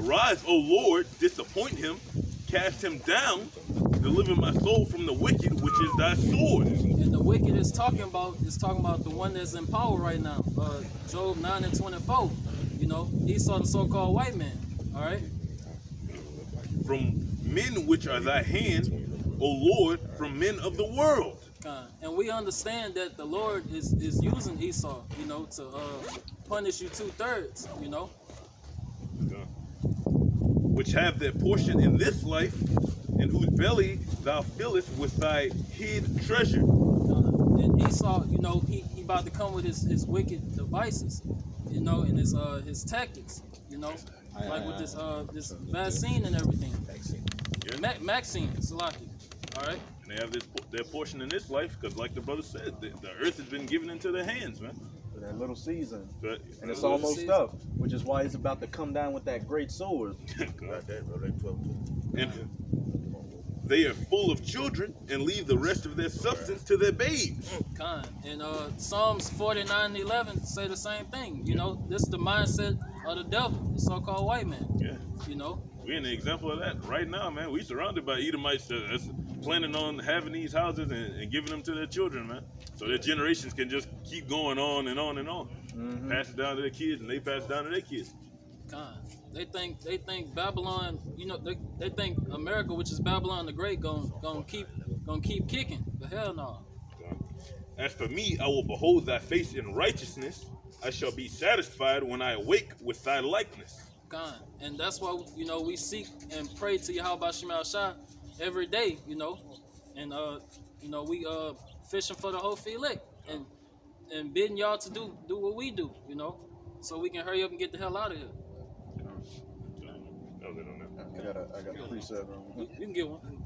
Arise, O Lord, disappoint him, cast him down, deliver my soul from the wicked, which is thy sword. And the wicked is talking about the one that's in power right now. Job 9:24. You know, Esau, the so-called white man. All right. From men which are thy hand, O Lord, from men of the world. And we understand that the Lord is using Esau, you know, to punish you 2/3, you know. Which have their portion in this life, in whose belly thou fillest with thy hid treasure. And Esau, you know, he about to come with his wicked devices, you know, and his tactics, you know, like with this vaccine and everything. Yeah. Maxine, Salaki. All right. And they have their portion in this life, because like the brother said, the earth has been given into their hands, man. For that little season. But, and it's almost up, which is why he's about to come down with that great sword. And they are full of children and leave the rest of their substance to their babes. And Psalms 49:11 say the same thing. You know, this is the mindset of the devil, the so-called white man. Yeah. You know. We're an example of that right now, man. We surrounded by Edomites that's planning on having these houses and giving them to their children, man. So their generations can just keep going on and on and on. Mm-hmm. Pass it down to their kids, and they pass it down to their kids. They think Babylon, you know, they think America, which is Babylon the Great, gonna keep kicking. But hell no. As for me, I will behold thy face in righteousness. I shall be satisfied when I awake with thy likeness. And that's why, you know, we seek and pray to Yahweh Shema Shah every day, you know, and you know, we fishing for the whole filet and bidding y'all to do what we do, you know, so we can hurry up and get the hell out of here. I got a preset on. You can get one.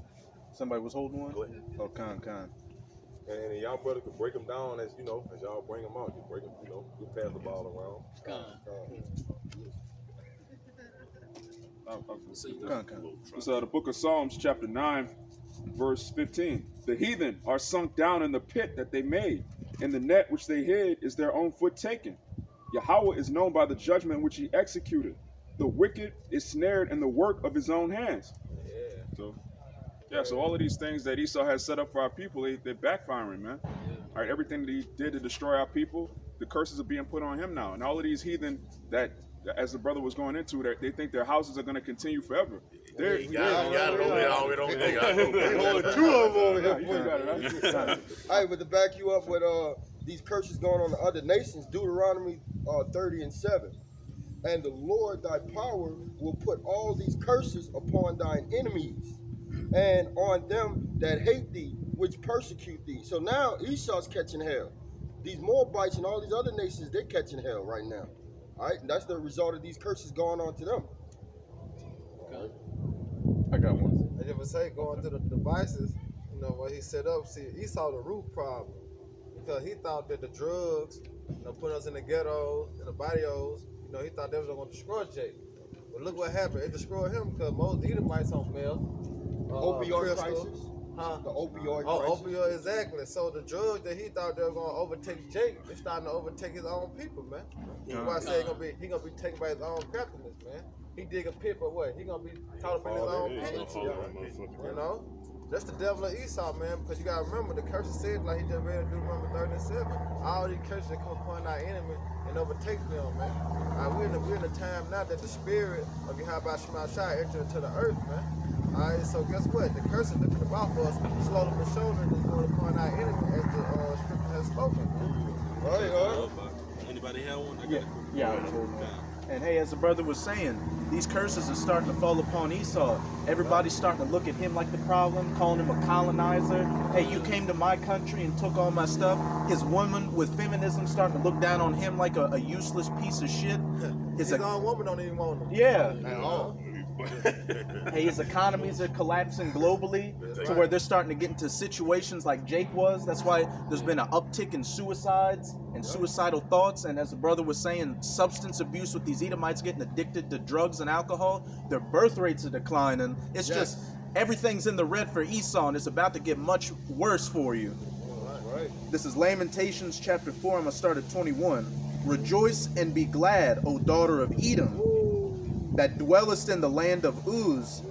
Somebody was holding one? Go ahead. Oh, Khan. And y'all brother could break them down as you know, as y'all bring them out. You break them, you know, you pass the ball around. It's the book of Psalms, chapter 9, verse 15. The heathen are sunk down in the pit that they made. In the net which they hid is their own foot taken. Yahweh is known by the judgment which he executed. The wicked is snared in the work of his own hands. So all of these things that Esau has set up for our people, they're backfiring, man. All right, everything that he did to destroy our people, the curses are being put on him now. And all of these heathen that, as the brother was going into, they think their houses are going to continue forever. Two of them over here. Hey, but to back you up with these curses going on to other nations, Deuteronomy 30:7. And the Lord thy power will put all these curses upon thine enemies and on them that hate thee, which persecute thee. So now Esau's catching hell. These Moabites and all these other nations, they're catching hell right now. All right, and that's the result of these curses going on to them. I got one. I just say, going through the devices, you know, what he set up, see, Esau the root problem. Because he thought that the drugs, you know, putting us in the ghettos, in the barrios, you know, he thought they was going to destroy Jake. But look what happened. It destroyed him because most Edomites on meth. Opioid crisis. Huh? The opioid crisis. Opioid, exactly. So the drugs that he thought they were going to overtake Jake, they're starting to overtake his own people, man. That's why I say he gonna be taken by his own craftiness, man. He dig a pit for what? He gonna be caught up in his own pit. You know? That's the devil of Esau, man, because you gotta remember the curse said, like he just read in Deuteronomy 37. All these curses that come upon our enemy and overtake them, man. We're in a time now that the spirit of Yahweh Shema Shai entered into the earth, man. Alright, so guess what? The curse is looking about for us, slowly but surely is going upon our enemy as the scripture has spoken. Right. Anybody have one? Yeah. And hey, as the brother was saying, these curses are starting to fall upon Esau. Everybody's starting to look at him like the problem, calling him a colonizer. Hey, you came to my country and took all my stuff. His woman with feminism starting to look down on him like a useless piece of shit. His own woman don't even want him. Yeah. At all. Hey, his economies are collapsing globally to where they're starting to get into situations like Jake was. That's why there's been an uptick in suicides and suicidal thoughts. And as the brother was saying, substance abuse with these Edomites getting addicted to drugs and alcohol. Their birth rates are declining. It's just everything's in the red for Esau, and it's about to get much worse for you. Right. This is Lamentations chapter 4. I'm going to start at 21. Rejoice and be glad, O daughter of Edom. that dwellest in the land of Uz,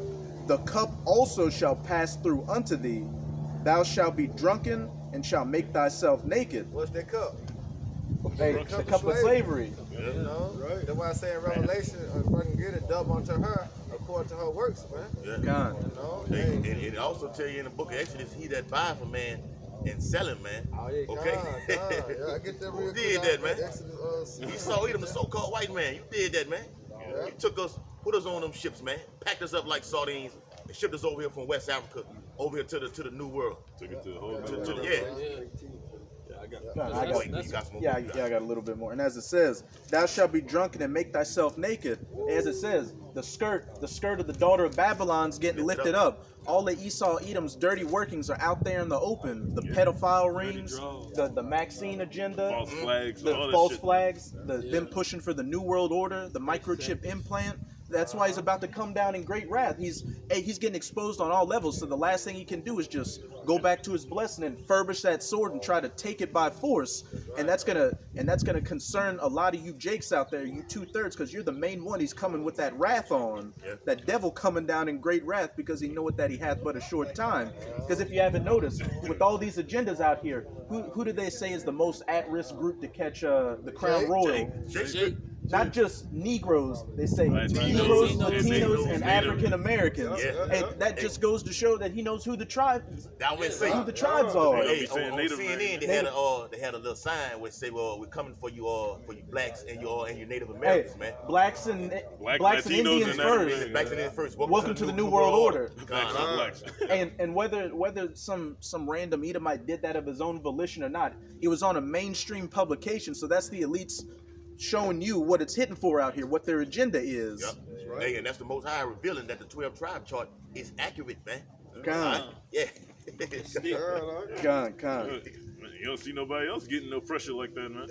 the cup also shall pass through unto thee. Thou shalt be drunken and shalt make thyself naked. What's that cup? Hey, The the cup of slavery. You know, right? That's why I say in Revelation, if I can get it, double unto her according to her works, man. Yeah. God. You know, And it also tell you in the book of Exodus, he that buy from man and sell him, man. Oh yeah, Okay. God. Yeah, I get that real Who quick. did that, man? Exodus, He saw Edom, the so-called white man. You did that, man. Yeah. You took us, put us on them ships, man. Packed us up like sardines and shipped us over here from West Africa, over here to the New World. Took it to the whole To nother the- level. yeah. God, I That's- got, Wait, you got some more? yeah, I got a little bit more. And as it says, thou shalt be drunken and make thyself naked. As it says, the skirt of the daughter of Babylon's getting lifted up. All of Esau Edom's dirty workings are out there in the open. The pedophile rings, the Maxine agenda, False flags, the all that false shit. flags, them pushing for the New World Order, the microchip implant. That's why he's about to come down in great wrath. He's getting exposed on all levels. So the last thing he can do is just go back to his blessing and furbish that sword and try to take it by force. And that's gonna concern a lot of you Jakes out there, you 2/3, because you're the main one he's coming with that wrath on. Yeah. That devil coming down in great wrath because he knoweth that he hath but a short time. Because if you haven't noticed, with all these agendas out here, who do they say is the most at-risk group to catch the crown royal? Jake, Not just Negroes, they say Latinos, Negroes, Latinos, Latinos, and Native. African Americans. Yeah. And that just goes to show that he knows who the tribes, That went say. who the tribes are. They Hey, be saying on Native CNN, they had a little sign which say, "Well, we're coming for you blacks and your Native Hey, Americans, man. blacks and Black blacks and Latinos Indians and first, Africans. Blacks and Indians first. Welcome to the New World Order. Blacks on blacks. and whether some random Edomite did that of his own volition or not, it was on a mainstream publication. So that's the elites showing you what it's hitting for out here, what their agenda is. Yep. Hey, and that's the Most High revealing that the 12 tribe chart is accurate, man. Con, Yeah. con. You don't see nobody else getting no pressure like that, man.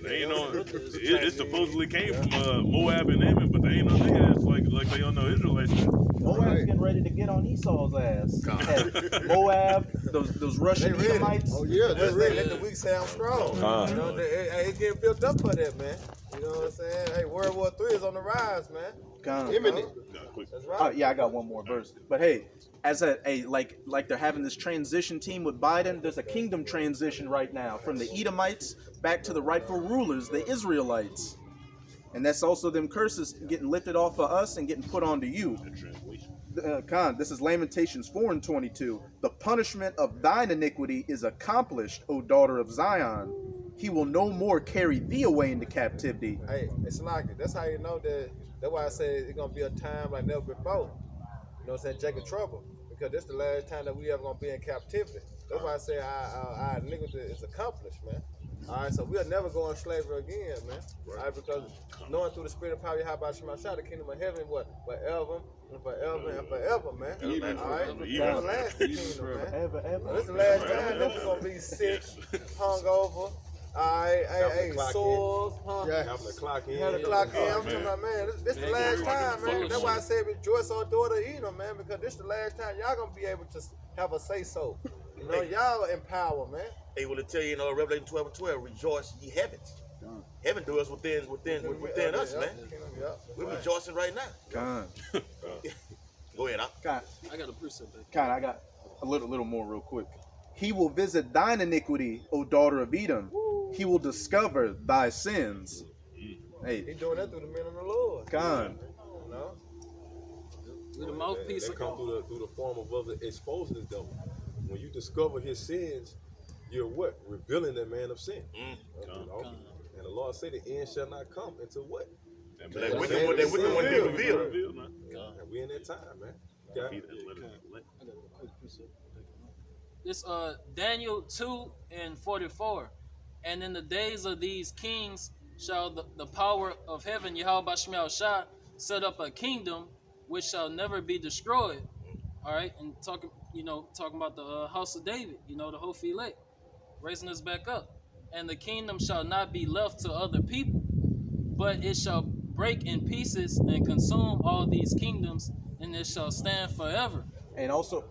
They ain't on. It supposedly came from Moab and Ammon, but they ain't on their ass like they on no Israelites. Man. Moab's getting ready to get on Esau's ass. Had Moab, those Russian They ready. Edomites. Oh yeah, they ready. Let the weak sound strong. Con. You know, it's getting built up for that, man. You know what I'm saying? Hey, World War III is on the rise, man. Con. Imminent. Nah, quick. That's right. Yeah, I got one more verse. But hey, as like they're having this transition team with Biden, there's a kingdom transition right now from the Edomites back to the rightful rulers, the Israelites. And that's also them curses getting lifted off of us and getting put onto you. The translation. Khan, this is Lamentations 4:22. The punishment of thine iniquity is accomplished, O daughter of Zion. He will no more carry thee away into captivity. Hey, it's like it. That's how you know that. That's why I say it's gonna be a time like never before. You know what I'm saying? Jacob trouble. Because this the last time that we ever gonna be in captivity. That's why I say our iniquity is accomplished, man. All right, so we'll never go in slavery again, man. All right, because knowing through the spirit of power, how about Shema Shah, the kingdom of heaven, what? Forever and forever and forever, man. Even All right, forever. it's everlasting kingdom, man. Ever, ever. This is the last time that we're gonna be sick, hungover. Alright, hey, clock sores, huh? Yeah. Having to clock in. Having to clock in. I'm Oh, talking man. about, man, this the Man, last you're time, full man. of That's why I shit. said rejoice, our daughter Edom, man, because this the last time y'all gonna be able to have a say so. You know, y'all empower, man. They will tell you, Revelation 12:12, rejoice ye heavens. Heaven dwells within us, man. Yeah. We're rejoicing right now. Khan. Go ahead, Khan, I got a precept back. Khan, I got a little more real quick. He will visit thine iniquity, O daughter of Edom. He will discover thy sins. Hey, He doing that through the men of the Lord. Khan. You know? We the mouthpiece They of come through the form of other exposing the devil. When you discover his sins, you're what? Revealing that man of sin. You know? And the Lord said the end shall not come until what? That That man- wicked one be revealed. revealed, man. And we in that time, man. Let Okay. it- let- I got a quick precept. This Daniel 2:44. And in the days of these kings shall the power of heaven, Yahweh Shemel Shah, set up a kingdom which shall never be destroyed. All right, and talking about the house of David, the whole filet, raising us back up. And the kingdom shall not be left to other people, but it shall break in pieces and consume all these kingdoms, and it shall stand forever. And also,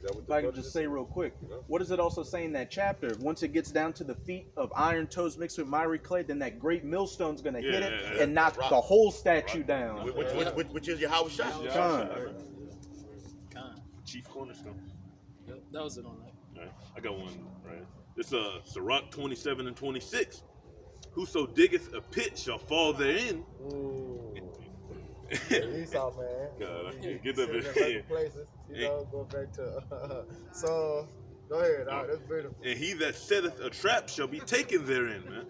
that what If the I could brother just say said? real quick, Yeah. what does it also say in that chapter? Once it gets down to the feet of iron toes mixed with miry clay, then that great millstone's gonna hit it Yeah. and knock Rock. the whole statue down. Which is your house shot. Con. Con. Chief cornerstone. Yep, that was it on that. All right, I got one. Right, it's Sirach 27 and 26. Whoso diggeth a pit shall fall therein. Ooh. Esau, man. God, I He- can't he get that sitting bit. in certain places, go back to. So, go ahead. That's beautiful. And he that setteth a trap shall be taken therein, man.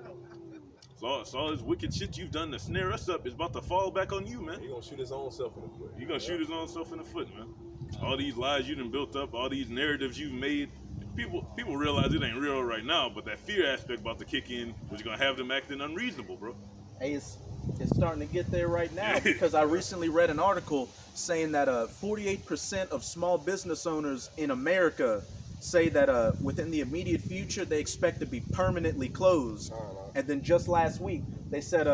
So all this wicked shit you've done to snare us up is about to fall back on you, man. He gonna shoot his own self in the foot. You're gonna shoot his own self in the foot, man. All these lies you done built up, all these narratives you've made. People realize it ain't real right now, but that fear aspect about to kick in, which is gonna have them acting unreasonable, bro. Hey, it's starting to get there right now because I recently read an article saying that 48% of small business owners in America say that within the immediate future they expect to be permanently closed. And then just last week they said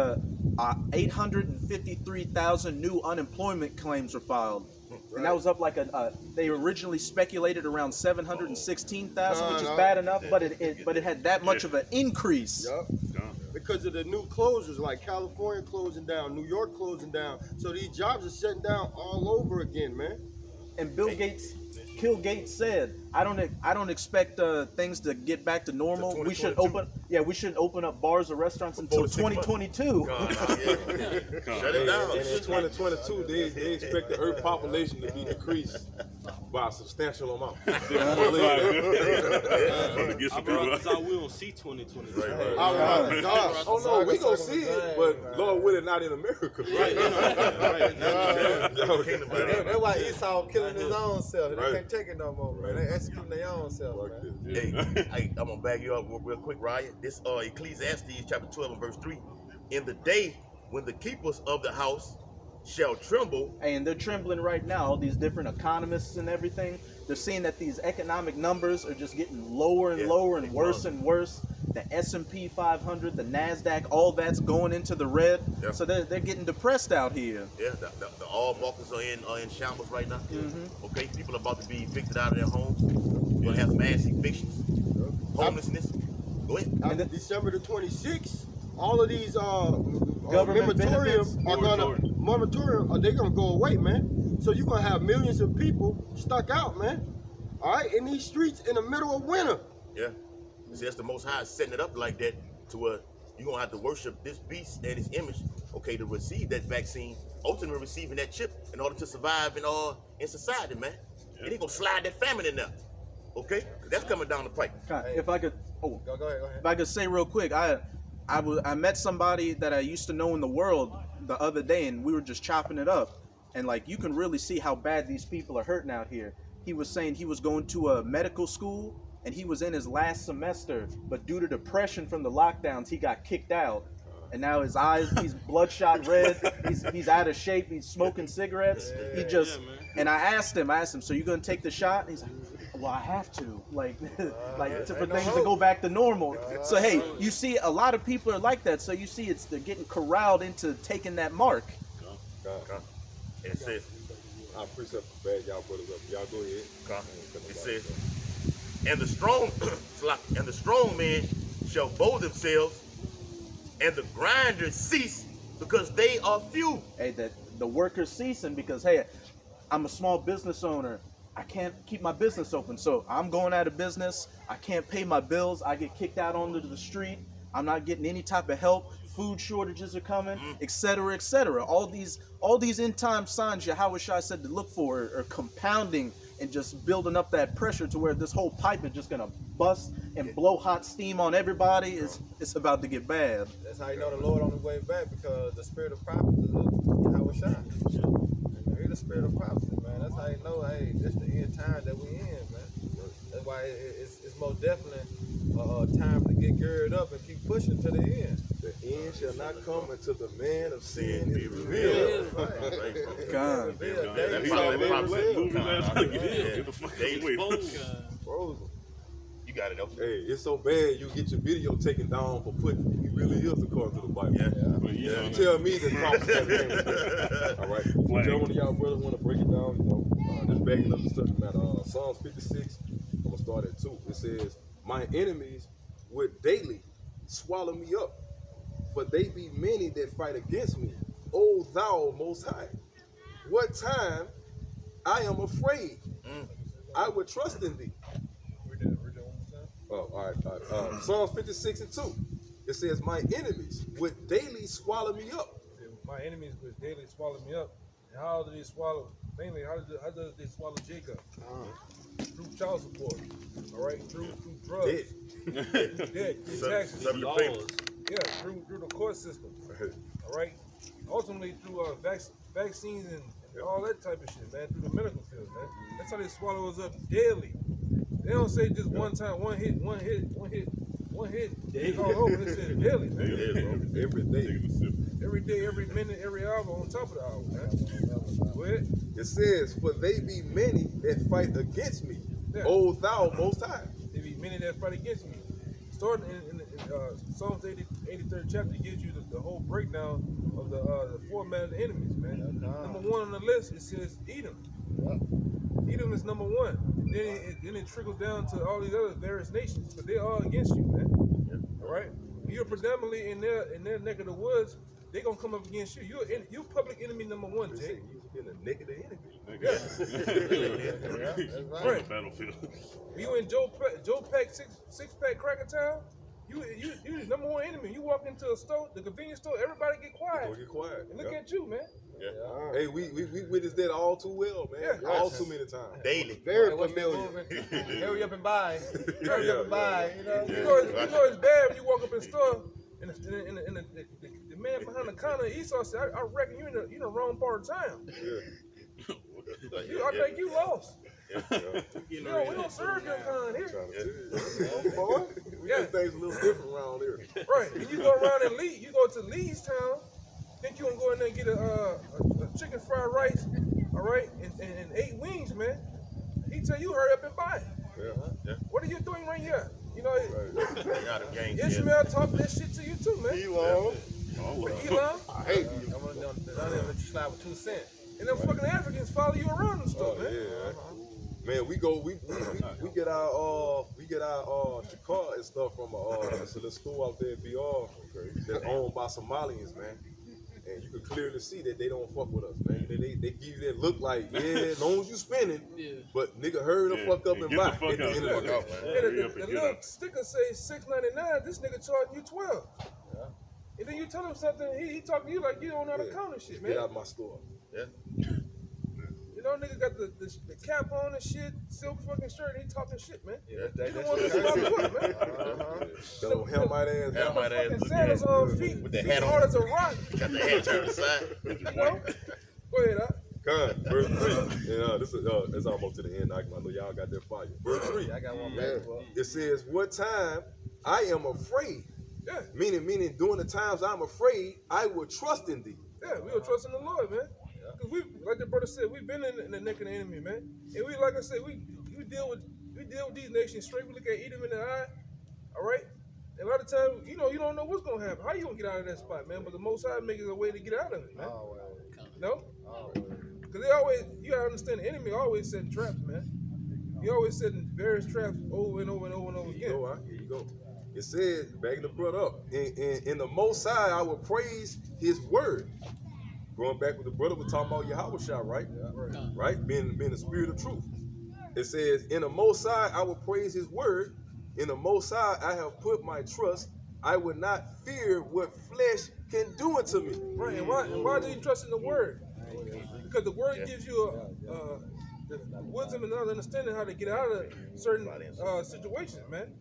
853,000 new unemployment claims were filed. And that was up like they originally speculated around 716,000, which is bad enough, but it had that much of an increase. Yup. Because of the new closures, like California closing down, New York closing down. So these jobs are shutting down all over again, man. And Bill Gates said, I don't expect things to get back to normal. We should open up bars or restaurants until 2022. Shut it down. And in 2022, they expect the Earth population to be decreased by a substantial amount. Because I will see 2020. Oh no, we gonna see it, but Lord willing, not in America. That's why Esau killing his own self. They Right. can't take it no more, man. They executing their own self, man. Hey, I'm gonna back you up real quick, Ryan. This Ecclesiastes chapter 12 and verse 3. In the day when the keepers of the house shall tremble. Hey, and they're trembling right now. All these different economists and everything, they're seeing that these economic numbers are just getting lower and lower and worse and worse. The S&P 500, the NASDAQ, all that's going into the red. Yeah. So they're getting depressed out here. Yeah, the all markets are in shambles right now. Okay, people are about to be evicted out of their homes. You're gonna have mass evictions, homelessness. Go ahead. After December the 26th, all of these Government benefits, moratorium, they're gonna go away, man. So you're gonna have millions of people stuck out, man. All right, in these streets in the middle of winter. Yeah. See, that's the Most High setting it up like that to where you're going to have to worship this beast and his image, okay, to receive that vaccine, ultimately receiving that chip in order to survive in society, man. Yeah. And he going to slide that famine in there, okay? 'Cause that's coming down the pipe. If I could, Go ahead. if I could say real quick, I met somebody that I used to know in the world the other day, and we were just chopping it up, and like you can really see how bad these people are hurting out here. He was saying he was going to a medical school, and he was in his last semester, but due to depression from the lockdowns, he got kicked out. And now his eyes, he's bloodshot red. He's out of shape. He's smoking cigarettes. And I asked him, so you gonna take the shot? And he's like, well, I have to, for things to go back to normal. So hey, you see, a lot of people are like that. So you see, they're getting corralled into taking that mark. And it says, I appreciate the bad y'all put it up. Y'all go ahead. it says, and the strong men shall bow themselves, and the grinders cease because they are few. Hey, the workers ceasing because hey, I'm a small business owner. I can't keep my business open, so I'm going out of business. I can't pay my bills. I get kicked out onto the street. I'm not getting any type of help. Food shortages are coming, etc., etc. All these end time signs Yahweh Shai said to look for are compounding and just building up that pressure to where this whole pipe is just gonna bust and blow hot steam on everybody. It's about to get bad. That's how you know the Lord on the way back, because the spirit of prophecy is Yahweh Shai. He's the spirit of prophecy, man. That's how you know, hey, this the end time that we in, man. That's why it's most definitely time to get geared up and keep pushing to the end. The end shall not come until the man of sin is revealed. God. You got it, though. Hey, it's so bad you get your video taken down for putting he really is according to the Bible. Yeah. You tell me the prophecy. All right. flag. Whichever one of y'all brothers want to break it down, just backing up the subject matter. Psalms 56, I'm going to start at 2. It says, my enemies would daily swallow me up, for they be many that fight against me. O thou most high, what time I am afraid, I would trust in thee. Read that one more time. Oh, all right. Psalms 56 and 2. It says, my enemies would daily swallow me up. My enemies would daily swallow me up. And how do they swallow? Mainly, how does they swallow Jacob? Through child support. All right, through drugs. Debt, taxes. Yeah, through the court system. All right. Ultimately, through vaccines and all that type of shit, man. Through the medical field, man. That's how they swallow us up daily. They don't say just one time, one hit. It's all over. They say daily, man. Every day. Every day, every minute, every hour on top of the hour, man. Go ahead. It says, for they be many that fight against me. Yeah. O thou most high. There be many that fight against me. Starting in Psalms 83rd chapter gives you the whole breakdown of the format of the enemies, man. Number one on the list, it says Edom. Edom is number one. Then it trickles down to all these other various nations, but they're all against you, man. All right? You're predominantly in their neck of the woods. They're gonna come up against you. You're public enemy number one, Jay. You're the neck of the enemy. Yeah. Right. Battlefield. You in Joe Pack six pack Cracker Town? You the number one enemy. You walk into a store, the convenience store, everybody get quiet. Get quiet. And look at you, man. Yeah. Hey, we witnessed that all too well, man. Yeah. All too many times. Daily. Very familiar. Hurry up and buy. Hurry up and buy. You know. You know it's bad when you walk up in the store and the man behind the counter at Esau said, I reckon you're in the wrong part of town. Yeah. I think you lost. We don't serve your kind here. Boy, we do things a little different around here. Right. And you go around and Lee, you go to Lee's town, think you gonna go in there and get a chicken fried rice, all right, and 8 wings, man. He tell you hurry up and buy it. Yeah. What are you doing right here? You know, Right. Ishmael talking that shit to you too, man. Elon. Elon. I hate you. I'm gonna let you slide with 2 cents. And them fucking Africans follow you around and stuff, man. Yeah. Man, we get our shikar and stuff from it's a little school out there in BR that's owned by Somalians, man. And you can clearly see that they don't fuck with us, man. They give you that look like, yeah, as long as you spending, but nigga hurry the fuck up and buy. Get the fuck out, man. The little sticker say $6.99. This nigga charging you $12. Yeah. And then you tell him something, he talking to you like you don't know how to count and shit, man. Get out of my store. Yeah. You know, nigga got the cap on and shit, silk fucking shirt, and he talking shit, man. Yeah, You don't want to stop what, man? That little helmet ass. Fucking sandals on feet, With the feet hat on. hard as a rock. Got the head turned aside. You know? Go ahead, huh? Come, verse 3. And this is it's almost to the end. I know y'all got that fire. Verse 3. I got one back. Well, It says, what time I am afraid. Yeah. Meaning during the times I'm afraid, I will trust in thee. Yeah, we will trust in the Lord, man. Because we, like the brother said, we've been in the neck of the enemy, man. And we, like I said, we deal with these nations straight. We look at Edom in the eye, all right? And a lot of times, you don't know what's gonna happen. How you gonna get out of that spot, man? But the Most High makes a way to get out of it, man. You know? Because you gotta understand, the enemy always setting traps, man. He always setting various traps over and over and over and over again. Here you go. It says, backing the brother up, in the Most High I will praise His word. Going back with the brother was talking about Yahushua, right? Right? Being the spirit of truth. It says, in the Most High I will praise His word. In the Most High I have put my trust. I will not fear what flesh can do unto me. Right, and why do you trust in the word? Because the word gives you the wisdom and understanding how to get out of certain situations, man.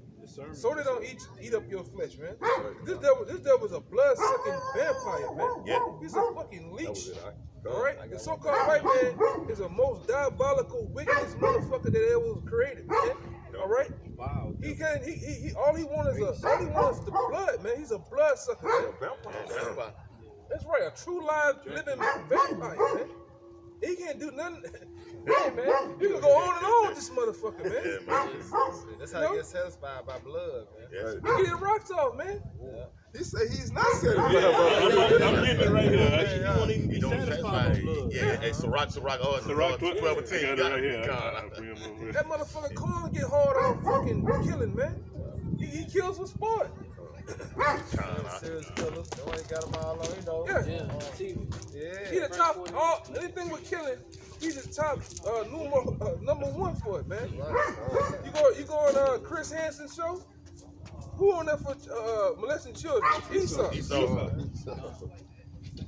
So they don't eat up your flesh, man. This devil is a blood-sucking vampire, man. Yeah. He's a fucking leech. All right? The so-called white man is the most diabolical, wickedest motherfucker that ever was created, man. All right? Wow. All he wants is the blood, man. He's a blood-sucker, man. That's right, a true live living vampire, man. He can't do nothing. Hey, man, you can go on and on with this motherfucker, man. Yeah, man. That's how you get satisfied by blood, man. Yes. You get rocks off, man. He said he's not satisfied. I'm getting it right here. You won't even be You don't satisfied satisfy. with blood. Yeah, hey, Ciroc, oh, Ciroc, 12 I and 10. got it right here. That motherfucker corn get hard on fucking killing, man. He kills for sport. Serious killers. They only got them all on, you know. Yeah. Yeah, TV. He Yeah. the top, anything with killing, he's the top number one for it, man. You go on Chris Hansen's show? Who on there for molesting children? Esau.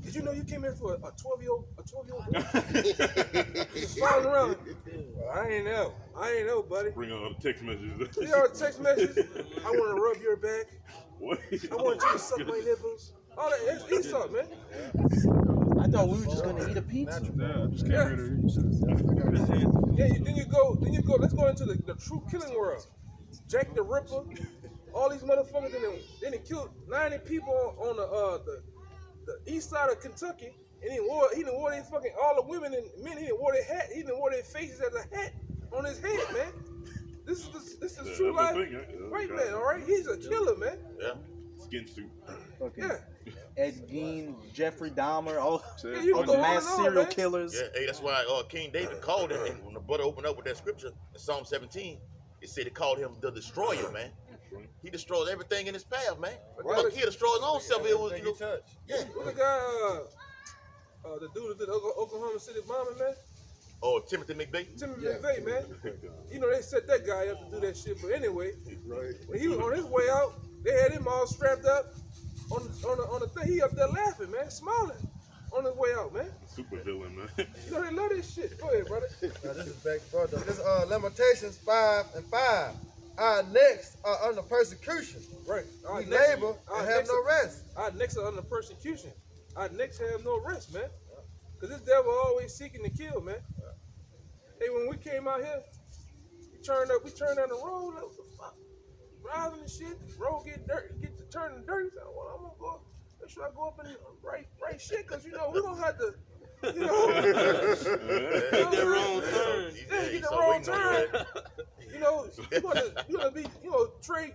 Did you know you came here for a 12-year-old boy? Just flying around. I ain't know, buddy. Bring all the text messages. You know, text messages. I want to rub your back. What? I want you to suck my nipples. All that, that's Esau, man. I thought we were just gonna eat a pizza. Yeah, just came here to Yeah, then you go, let's go into the true killing world. Jack the Ripper, all these motherfuckers, then he killed 90 people on the east side of Kentucky, and he done wore their fucking, all the women and men, he done wore their hat, he done wore their faces as a hat on his head, man. This is true life. Right, man, all right? He's a killer, man. Yeah. Skin suit. Fucking Yeah. Ed Gein, Jeffrey Dahmer, all You the can go on mass and on, serial man. killers. Yeah, hey, that's why King David called him, and when the brother opened up with that scripture in Psalm 17, it said it called him the destroyer, man. He destroys everything in his path, man. Look, he destroyed his own self. It was, you know, yeah. What's the guy, the dude that did the Oklahoma City bombing, man? Oh, Timothy McVeigh. Timothy McVeigh, man. You know, they set that guy up to do that shit, but anyway, when he was on his way out, they had him all strapped up on the thing. He up there laughing, man, smiling on his way out, man. Super villain, man. You know, they love this shit. Go ahead, brother. Now, this is back, brother. This Lamentations 5:5. Our necks are under persecution. Right. We labor and have no rest. Our necks are under persecution. Our necks have no rest, man. Because this devil always seeking to kill, man. Hey, when we came out here, we turned down the road, like, what the fuck? Driving and shit, road get to turning dirty. So, well, I'm gonna go, make sure I go up and right shit, because, you know, we don't have to, you know. Get the wrong turn. Yeah, get the wrong turn. You know, you're gonna be, you know, trading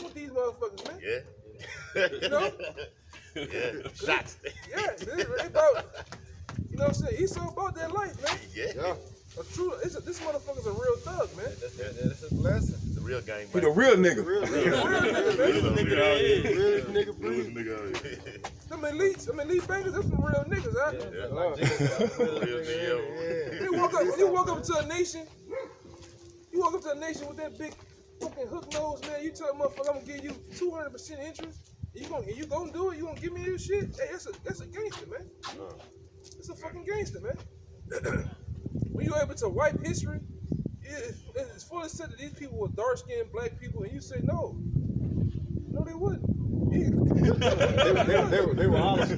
with these motherfuckers, man. Yeah. You know? Yeah. Shots. Yeah, they about, you know what I'm saying? Esau about that life, man. Yeah. This motherfucker's a real thug, man. That's a blessing. The real game. He the real nigga. Real nigga, man. Real nigga Realest breathe. nigga out here. Them elite bangers, that's some real niggas, huh? You walk up to a nation, with that big fucking hook nose, man. You tell a motherfucker, I'm gonna give you 200% interest. You gonna do it? You gonna give me this shit? Hey, that's a gangster, man. It's a fucking gangster, man. When you able to wipe history, it's fully said that these people were dark-skinned black people, and you say no. No, they wouldn't. They were olive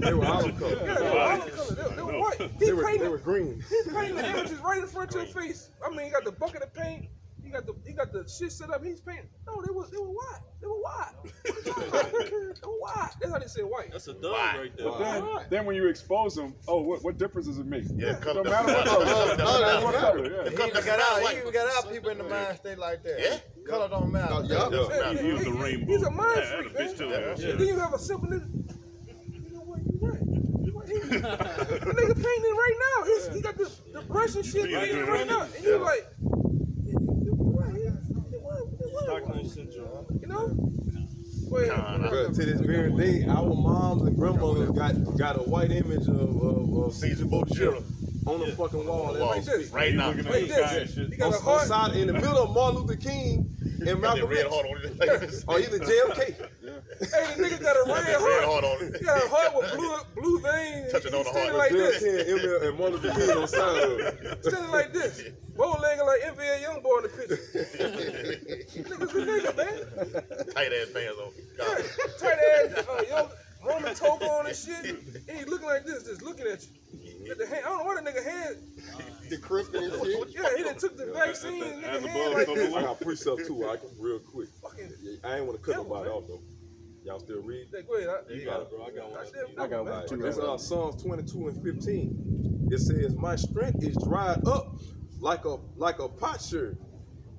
color. Yeah, they were olive color. They were white. They were green. He's painting the images right in front of your face. I mean, he got the bucket of paint. He got the shit set up. He's painting. No, they were white. They were white. They were white. That's how they say white. That's a dog right there. But then when you expose them, what difference does it make? Yeah, No matter what color. No matter what color, yeah. He even got our people in the mind state like that. Yeah. Color don't matter. He was a rainbow. He's a mind Yeah, freak, that bitch too. man. Yeah. Then you have a simple nigga. You know what? You're right. The nigga painting right now. He got the brush and shit painting right now. And you're like, Stockholm syndrome. you know? Well, Bro, to this very day, our moms and grandmothers got a white image of Caesar Borgia. on the fucking wall. like this. Right now. Looking at Like the sky and this. shit. He got a On heart. side, in the middle of Martin Luther King and Got that Malcolm red X, heart on it. Like this. or either JFK. Hey, the nigga got a red Red heart. heart on it. He got a heart with blue veins. Touching on the Standing heart. like this. JFK and Martin Luther King on side of it. Standing like this. Bow-legged like NBA Youngboy in the picture. Nigga's a nigga, man. Tight ass pants on. Yeah, tight ass, young Roman toga on and shit. And he looking like this, just looking at you. Got the hand, I don't know what the nigga hand. The crispy and shit. Yeah, he done took the vaccine. And As nigga above, hand like so this. below. I got precept too, I can real quick. Fucking I ain't want to cut devil, nobody man. off though. Y'all still read? Go ahead. You got it, bro. I got one. I got one too. This is Psalms 22 and 15. It says, "My strength is dried up like a potsherd,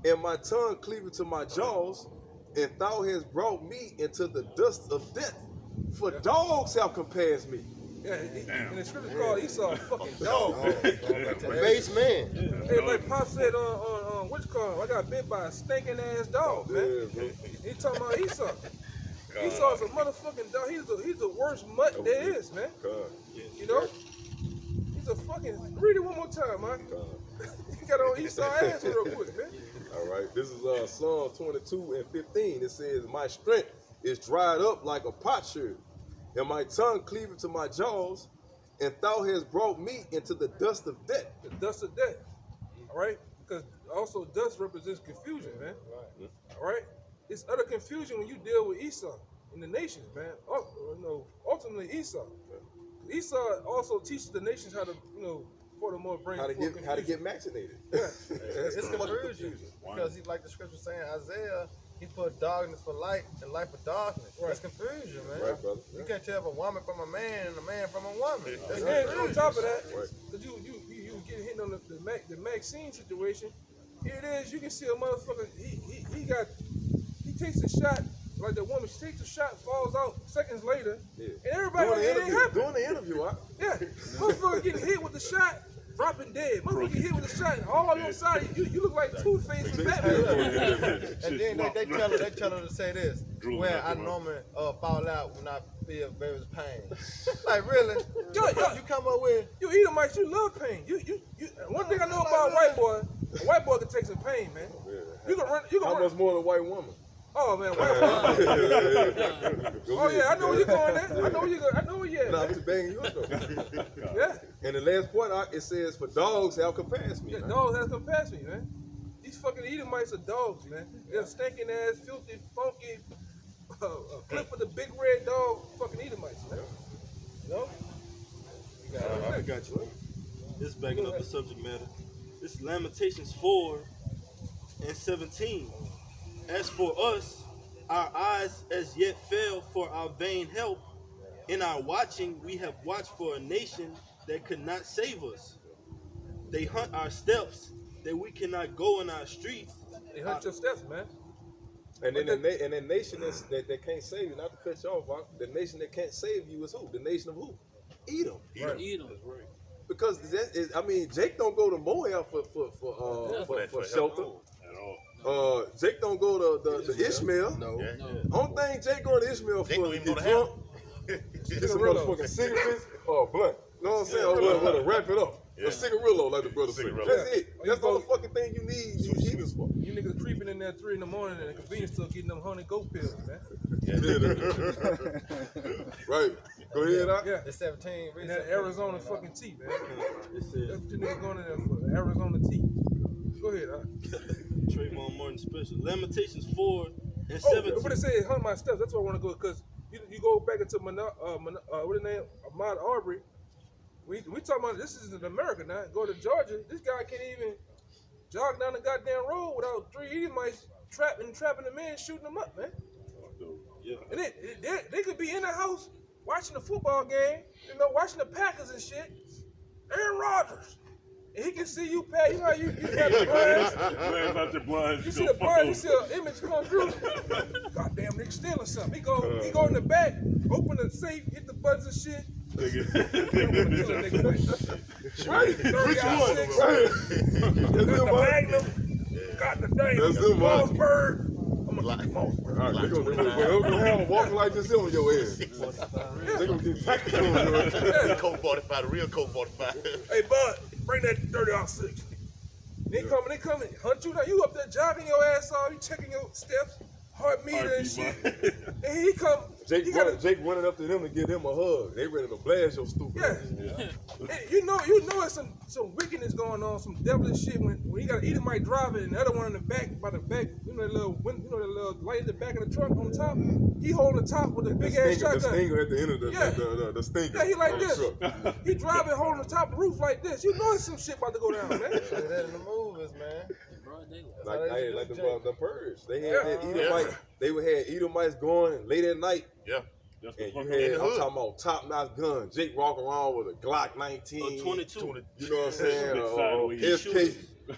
and my tongue cleaveth to my jaws, and thou hast brought me into the dust of death. For dogs have compassed me." Yeah, and the scripture called Esau a fucking dog. Base man. Hey, like Pop said on which car, I got bit by a stinking ass dog, man. Yeah, bro. He talking about Esau. Esau's a motherfucking dog. He's the worst mutt there is, man. God. You know? He's a fucking. Read it one more time, man. You got on Esau ass real quick, man. All right, this is Psalm 22 and 15. It says, "My strength is dried up like a potsherd, and my tongue cleaveth to my jaws, and thou hast brought me into the dust of death." The dust of death. All right? Because also dust represents confusion, man. All right? It's utter confusion when you deal with Esau in the nations, man. Ultimately Esau. Esau also teaches the nations how to, furthermore bring How to forth get vaccinated. Yeah. It's confusion because he, like the scripture saying, Isaiah, he put darkness for light and light for darkness. Right. That's confusion, man. Right, brother. You can't tell a woman from a man and a man from a woman. That's And then on confusion. top of that, Right. because you get hit on the Maxine situation, here it is, you can see a motherfucker, he takes a shot, like the woman, she takes a shot, falls out seconds later, Yeah. and everybody like, it ain't happening. Doing the interview, huh? Yeah, motherfucker getting hit with the shot, dropping dead. Motherfucker get hit with the shot, and all on your side, you look like Two-Face and Batman. And then they tell her to say this, Drool where out I the mouth. normally fall out when I feel very pain. Like really? Yo, You come up with you Edomites, you love pain. One thing I know about a white boy can take some pain, man. You can run. How much more than a white woman? Oh man, white boy. Oh yeah, I know where you're going at. I know where you're at. Nah, I'm man. just banging you up though. Yeah, And the last part, it says, "For dogs have compassed me." yeah, man. dogs have compassed me, man. These fucking Edomites are dogs, man. They're stinking ass, filthy, funky, clip of the big red dog, fucking Edomites, man. You know? I got you. This is backing up the subject matter. This is Lamentations 4 and 17. "As for us, our eyes as yet fail for our vain help. In our watching, we have watched for a nation that could not save us. They hunt our steps, that we cannot go in our streets. They hunt your steps, man. And then the nation that can't save you, not to cut you off, the nation that can't save you is who? The nation of who? Edom. Edom. Because Jake don't go to Moab for shelter. At all. Jake don't go to Ishmael. No. Yeah. Only thing Jake going to Ishmael Jake for don't is even get go to drunk, get some motherfucking cigarettes, or a blunt. You know what I'm saying? Or to wrap it up. Yeah. A cigarillo, like the brother said. Cigarillo. That's it. Or That's you all go- the fucking thing you need heathens for. You niggas creeping in there at 3 in the morning and the convenience store getting them honey goat pills, man. Right. Go ahead, Doc. Yeah. the 17 And that Arizona fucking tea, man. It That's says, what you niggas going in there for, Arizona tea. Go ahead, Trayvon Martin special. Lamentations 4 and Oh, 17. but it says hunt my steps. That's where I want to go because you go back into what the name? Ahmaud Arbery. We talking about this is in America now. Go to Georgia. This guy can't even jog down the goddamn road without 3 Edomites trapping the man, shooting them up, man. Yeah. And they could be in the house watching the football game, watching the Packers and shit. Aaron Rodgers. And he can see you, Pat. You know how you got the blinds. Worry about your blinds. You see the blinds, you see an image come through. Goddamn nigga stealing something. He go in the back, open the safe, hit the buttons and shit. Right. Which one? Got the Magnum, got the That's damn him, man. Mossberg. I'm gonna get Mossberg. All right, they're gonna have them walking like this on your head. They're gonna get tactical on your head. Colt 45, the real Colt 45. Hey, bud, bring that 30-06. They coming, hunt you. Now you up there jogging your ass off, you checking your steps, heart meter and shit. And he come. Jake running up to them to give them a hug. They ready to blast your stupid Yeah. ass. And you know, it's some wickedness going on, some devilish shit when he got Edomite driving and the other one in the back, by the back, that little light in the back of the truck on top. He holding the top with a big ass The shotgun. stinger at the end of the stinger. Yeah, he like on the this. truck. He driving, holding the top of the roof like this. You know there's some shit about to go down, man. That in the movies. Memphis, man. Broad daylight. That's how they used to like do the Jake. purge. They had that Edomite. They would have Edomites going late at night. Yeah. Just And the you fuck had, the I'm hood. talking about top-notch gun. Jake walking around with a Glock 19. 22. You know what I'm saying? Big sideways. SK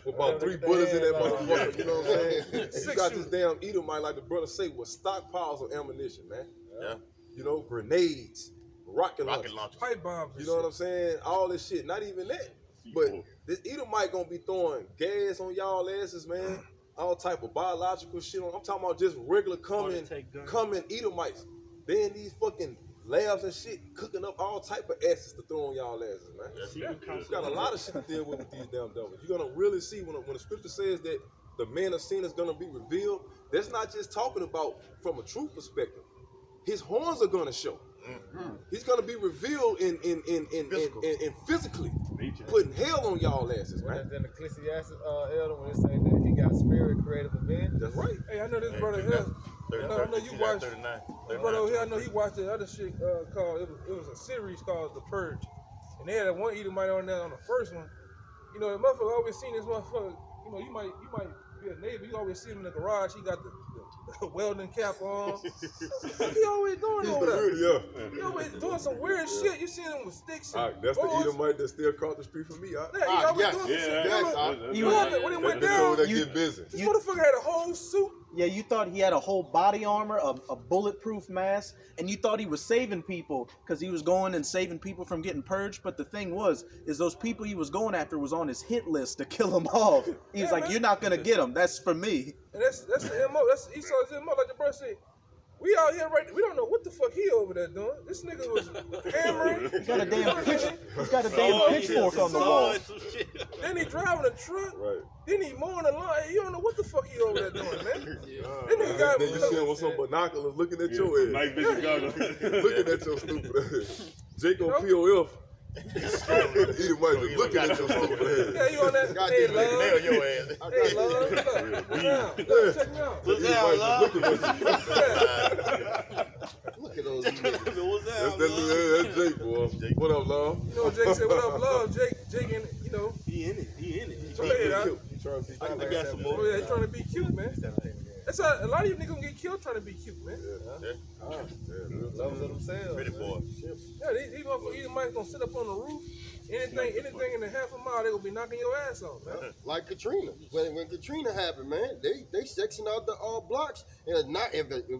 with about 3 bullets in that motherfucker. You know what I'm saying? And you got this Six damn Edomite, like the brother say, with stockpiles of ammunition, man. Yeah. You know, grenades, rocket Rocket launchers. launchers. pipe bombs. You know what I'm saying? All this shit. Not even that. But this Edomite gonna be throwing gas on y'all asses, man. All type of biological shit on. I'm talking about just regular coming Edomites. They in these fucking labs and shit, cooking up all type of acids to throw on y'all asses, man. You got a lot of shit to deal with these damn devils. You're gonna really see when the scripture says that the man of sin is gonna be revealed. That's not just talking about from a truth perspective. His horns are gonna show. He's gonna be revealed in physically, putting hell on y'all asses, man. Then Ecclesiastes elder when it say that he got spirit, creative event. That's right. Hey, I know this brother here. I know you watched. This brother over here, I know he watched the other shit called. It was a series called The Purge, and they had one Edomite on there on the first one. You know, the motherfucker always seen this motherfucker. You know, you might be a neighbor. You always see him in the garage. He got the welding cap on. What he always doing over there? Yeah. He always doing some weird shit. You see him with sticks. All And right, that's the boards. Edomite that still across the street from me. All right? Yeah, he always yes. doing some shit. Yeah, You know, You- what happened when it went That's down? over there You- get busy. This motherfucker had a whole suit. Yeah, you thought he had a whole body armor, a bulletproof mask, and you thought he was saving people because he was going and saving people from getting purged. But the thing is those people he was going after was on his hit list to kill them off. He was Yeah, like, man. "You're not gonna get them. That's for me." And that's the MO. That's Esau's MO. Like the brother said, we out here right. We don't know what the fuck he over there doing. This nigga was hammering. He's got a damn He's got a damn pitchfork on the wall. Then he driving a truck. Right. Then he mowing the lawn. You don't know what the fuck he over there doing, man. That nigga Then got you see him with some binoculars looking at your ass. Night vision goggles. Looking at your stupid ass. Jake on POF. Edomite just looking at your stupid ass. Yeah, you on that? God Hey, damn it. love. Nail your ass. Hey, love. Look now. Look, check me out. What's Edomite that, just looking at you. Yeah. Look at those niggas. That's Jake, boy. What up, love? You know what Jake said? What up, love? Jake, and you know. He in it. Go ahead, huh? I got some more. Oh yeah, he trying to be cute, man. That's how a lot of you niggas gonna get killed trying to be cute, man. Lovers of themselves. Pretty boy. Yeah, these motherfuckers, either might gonna sit up on the roof. Anything in a half a mile, they gonna be knocking your ass off, man. Like Katrina. When Katrina happened, man, they sectioned out the blocks, and not if we